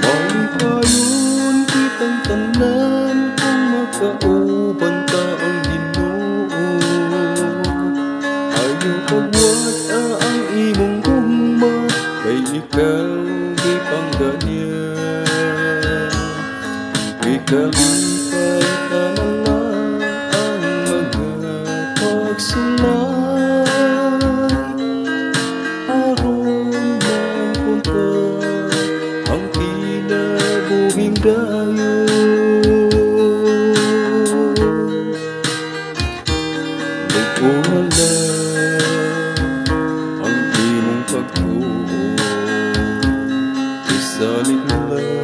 Mangpayon kitang tanan kung makauban ta ang Ginoo. Ayaw pagwata ang imong gugma, kay ikaw gipangganyan. Ikalipan ka na lang ang mga pagsulay, aron mapunta ang kinabuhing dayon. Nagwala ang imong pagtuo, isalig na lang